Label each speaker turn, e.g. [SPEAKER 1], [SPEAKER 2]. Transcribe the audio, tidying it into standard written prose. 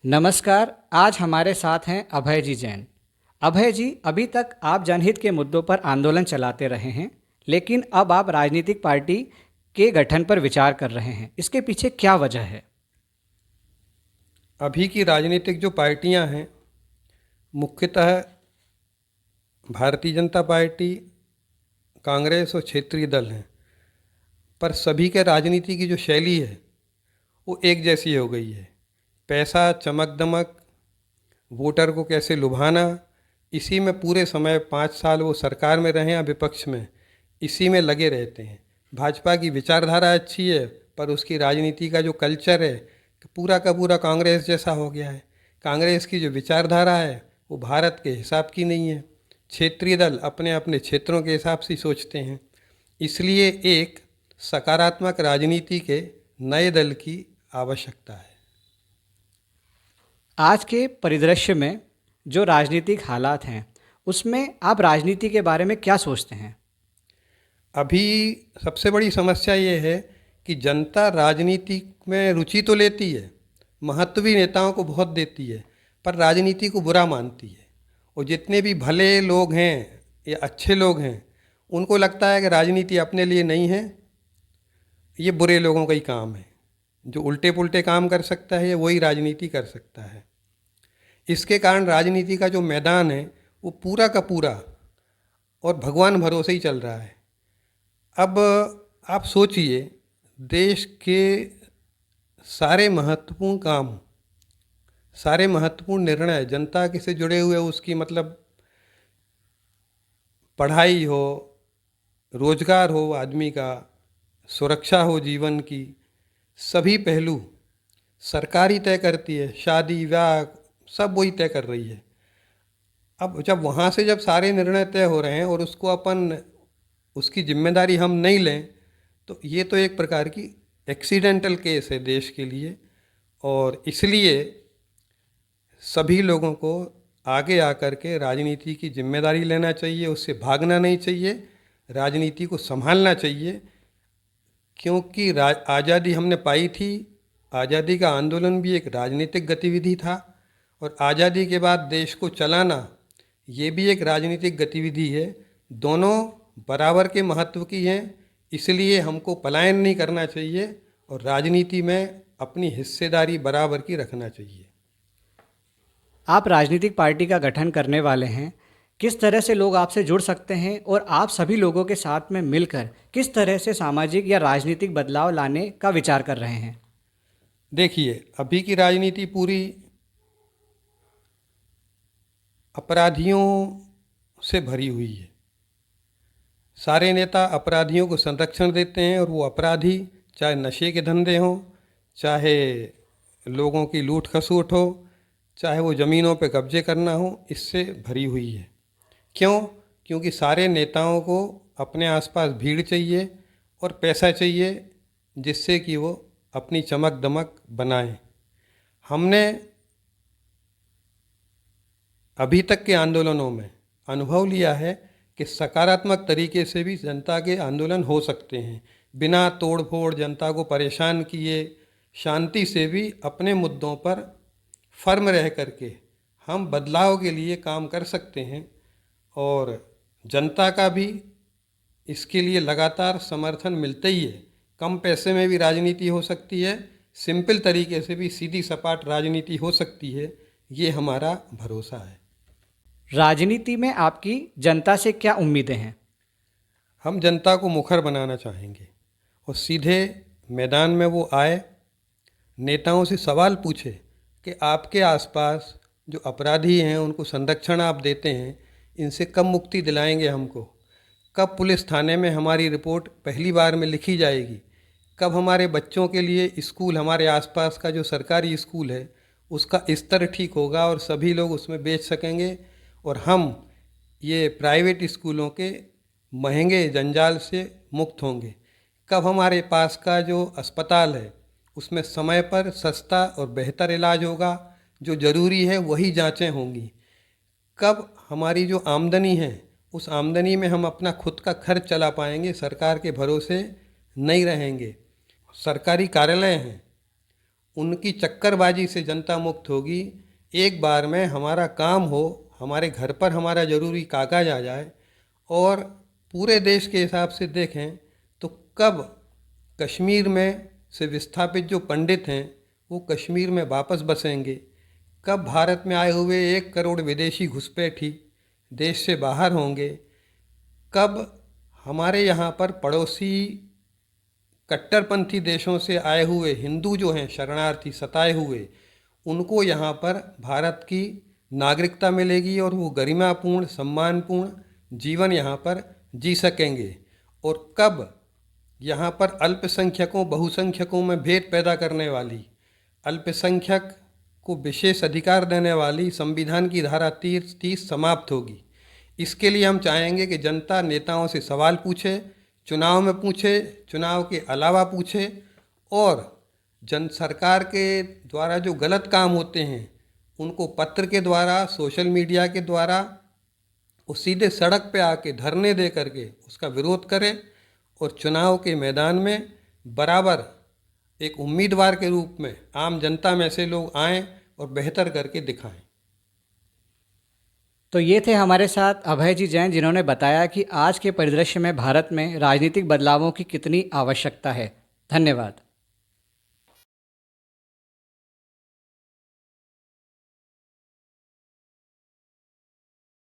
[SPEAKER 1] नमस्कार। आज हमारे साथ हैं अभय जी जैन। अभय जी, अभी तक आप जनहित के मुद्दों पर आंदोलन चलाते रहे हैं, लेकिन अब आप राजनीतिक पार्टी के गठन पर विचार कर रहे हैं। इसके पीछे क्या वजह है?
[SPEAKER 2] अभी की राजनीतिक जो पार्टियां हैं, मुख्यतः भारतीय जनता पार्टी, कांग्रेस और क्षेत्रीय दल हैं। पर सभी के राजनीति की जो शैली है वो एक जैसी हो गई है। पैसा, चमक दमक, वोटर को कैसे लुभाना, इसी में पूरे समय 5 साल वो सरकार में रहें या विपक्ष में, इसी में लगे रहते हैं। भाजपा की विचारधारा अच्छी है, पर उसकी राजनीति का जो कल्चर है पूरा का पूरा कांग्रेस जैसा हो गया है। कांग्रेस की जो विचारधारा है वो भारत के हिसाब की नहीं है। क्षेत्रीय दल अपने अपने क्षेत्रों के हिसाब से सोचते हैं। इसलिए एक सकारात्मक राजनीति के नए दल की आवश्यकता है।
[SPEAKER 1] आज के परिदृश्य में जो राजनीतिक हालात हैं, उसमें आप राजनीति के बारे में क्या सोचते हैं?
[SPEAKER 2] अभी सबसे बड़ी समस्या ये है कि जनता राजनीति में रुचि तो लेती है, महत्व भी नेताओं को बहुत देती है, पर राजनीति को बुरा मानती है। और जितने भी भले लोग हैं या अच्छे लोग हैं, उनको लगता है कि राजनीति अपने लिए नहीं है, ये बुरे लोगों का ही काम है। जो उल्टे पुल्टे काम कर सकता है वही राजनीति कर सकता है। इसके कारण राजनीति का जो मैदान है वो पूरा का पूरा और भगवान भरोसे ही चल रहा है। अब आप सोचिए, देश के सारे महत्वपूर्ण काम, सारे महत्वपूर्ण निर्णय जनता के से जुड़े हुए, उसकी मतलब पढ़ाई हो, रोजगार हो आदमी का, सुरक्षा हो जीवन की, सभी पहलू सरकार ही तय करती है। शादी ब्याह सब वही तय कर रही है। अब जब वहाँ से जब सारे निर्णय तय हो रहे हैं और उसको अपन उसकी जिम्मेदारी हम नहीं लें, तो ये तो एक प्रकार की एक्सीडेंटल केस है देश के लिए। और इसलिए सभी लोगों को आगे आकर के राजनीति की जिम्मेदारी लेना चाहिए, उससे भागना नहीं चाहिए, राजनीति को संभालना चाहिए। क्योंकि आज़ादी हमने पाई थी, आज़ादी का आंदोलन भी एक राजनीतिक गतिविधि था, और आज़ादी के बाद देश को चलाना ये भी एक राजनीतिक गतिविधि है। दोनों बराबर के महत्व की हैं। इसलिए हमको पलायन नहीं करना चाहिए और राजनीति में अपनी हिस्सेदारी बराबर की रखना चाहिए।
[SPEAKER 1] आप राजनीतिक पार्टी का गठन करने वाले हैं। किस तरह से लोग आपसे जुड़ सकते हैं और आप सभी लोगों के साथ में मिलकर किस तरह से सामाजिक या राजनीतिक बदलाव लाने का विचार कर रहे हैं?
[SPEAKER 2] देखिए, अभी की राजनीति पूरी अपराधियों से भरी हुई है। सारे नेता अपराधियों को संरक्षण देते हैं, और वो अपराधी चाहे नशे के धंधे हों, चाहे लोगों की लूट खसूट हो, चाहे वो ज़मीनों पे कब्जे करना हो, इससे भरी हुई है। क्यों? क्योंकि सारे नेताओं को अपने आसपास भीड़ चाहिए और पैसा चाहिए, जिससे कि वो अपनी चमक दमक बनाएं। हमने अभी तक के आंदोलनों में अनुभव लिया है कि सकारात्मक तरीके से भी जनता के आंदोलन हो सकते हैं। बिना तोड़ फोड़, जनता को परेशान किए, शांति से भी अपने मुद्दों पर फर्म रह करके हम बदलाव के लिए काम कर सकते हैं। और जनता का भी इसके लिए लगातार समर्थन मिलता ही है। कम पैसे में भी राजनीति हो सकती है, सिंपल तरीके से भी सीधी सपाट राजनीति हो सकती है। ये हमारा भरोसा है।
[SPEAKER 1] राजनीति में आपकी जनता से क्या उम्मीदें हैं?
[SPEAKER 2] हम जनता को मुखर बनाना चाहेंगे और सीधे मैदान में वो आए, नेताओं से सवाल पूछे कि आपके आसपास जो अपराधी हैं उनको संरक्षण आप देते हैं, इनसे कब मुक्ति दिलाएंगे हमको? कब पुलिस थाने में हमारी रिपोर्ट पहली बार में लिखी जाएगी? कब हमारे बच्चों के लिए स्कूल, हमारे आसपास का जो सरकारी स्कूल है उसका स्तर ठीक होगा और सभी लोग उसमें बेच सकेंगे, और हम ये प्राइवेट स्कूलों के महंगे जंजाल से मुक्त होंगे? कब हमारे पास का जो अस्पताल है उसमें समय पर सस्ता और बेहतर इलाज होगा, जो ज़रूरी है वही जांचें होंगी? कब हमारी जो आमदनी है उस आमदनी में हम अपना खुद का खर्च चला पाएंगे, सरकार के भरोसे नहीं रहेंगे? सरकारी कार्यालय हैं, उनकी चक्करबाजी से जनता मुक्त होगी। एक बार में हमारा काम हो, हमारे घर पर हमारा ज़रूरी कागज आ जाए और पूरे देश के हिसाब से देखें तो कब कश्मीर में से विस्थापित जो पंडित हैं वो कश्मीर में वापस बसेंगे, कब भारत में आए हुए 1 करोड़ विदेशी घुसपैठी देश से बाहर होंगे, कब हमारे यहाँ पर पड़ोसी कट्टरपंथी देशों से आए हुए हिंदू जो हैं शरणार्थी सताए हुए, उनको यहाँ पर भारत की नागरिकता मिलेगी और वो गरिमापूर्ण सम्मानपूर्ण जीवन यहाँ पर जी सकेंगे, और कब यहाँ पर अल्पसंख्यकों बहुसंख्यकों में भेद पैदा करने वाली, अल्पसंख्यक को विशेष अधिकार देने वाली संविधान की धारा 30 समाप्त होगी। इसके लिए हम चाहेंगे कि जनता नेताओं से सवाल पूछे, चुनाव में पूछे, चुनाव के अलावा पूछे, और जन सरकार के द्वारा जो गलत काम होते हैं उनको पत्र के द्वारा, सोशल मीडिया के द्वारा वो सीधे सड़क पे आके धरने दे करके उसका विरोध करें और चुनाव के मैदान में बराबर एक उम्मीदवार के रूप में आम जनता में से लोग आएं और बेहतर करके दिखाएं।
[SPEAKER 1] तो ये थे हमारे साथ अभय जी जैन, जिन्होंने बताया कि आज के परिदृश्य में भारत में राजनीतिक बदलावों की कितनी आवश्यकता है। धन्यवाद।